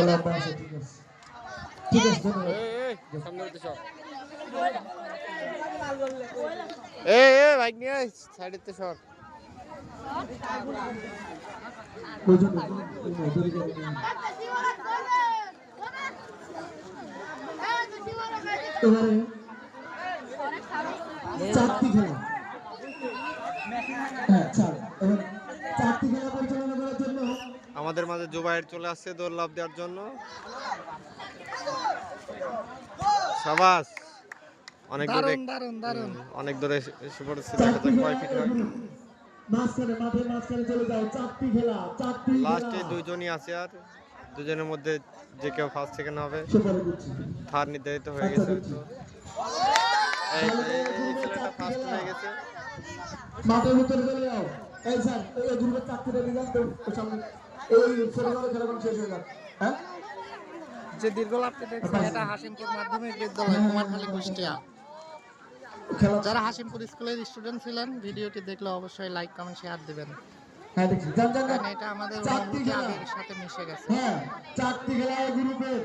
লম্বা আছে, ঠিক আছে ঠিক আছে, ধন্যবাদ। সামনে হতে সর। এ বাইক নিয়ে আয়, সাইডেতে সর। প্রচুর দেরি করে নিয়ে এবারে চারটি খেলা, হ্যাঁ চার, এবার চারটি খেলা পরিচালনা করার জন্য আমাদের মাঝে জুবাইর চলে আসছে দৌড় লাভ দেওয়ার জন্য। সাবাস, অনেক দূরে, অনেক দূরে এসে পড়েছে। দেখা যাক কয় ফিট হয়। মাঝখানে, মাঠের মাঝখানে চলে যাও। চারটি খেলা, চারটি লাস্টে দুইজনই আছে, আর দুজনের মধ্যে যে কেউ ফার্স্ট সেকেন্ড হবে, সুপারি দিচ্ছি। থার নির্ধারিত হয়ে আচ্ছা গেছে। দিচ্ছি। তো এই ছেলেটা ফার্স্ট হয়ে গেছে। মাঠের ভিতরে চলে যাও। এই স্যার, এই দুটো চারটিটা নিয়ে যান তো সামনে। এই ছোটখাটো খেলাগুলো শেষ হয়ে যাক। হ্যাঁ, যে দীর্ঘ লাভটি দেখছেন এটা হাসিমপুর মাধ্যমিক বিদ্যালয়, কুমারখালী, কুষ্টিয়া। যারা হাসিমপুর স্কুলের স্টুডেন্ট ছিলেন, ভিডিওটি দেখলে অবশ্যই লাইক কমেন্ট শেয়ার দিবেন। হ্যাঁ দেখছি, যান যান। কারণ এটা আমাদের অনুভূতি আবেগের সাথে মিশে গেছে। হ্যাঁ, চারটি খেলা গ্রুপের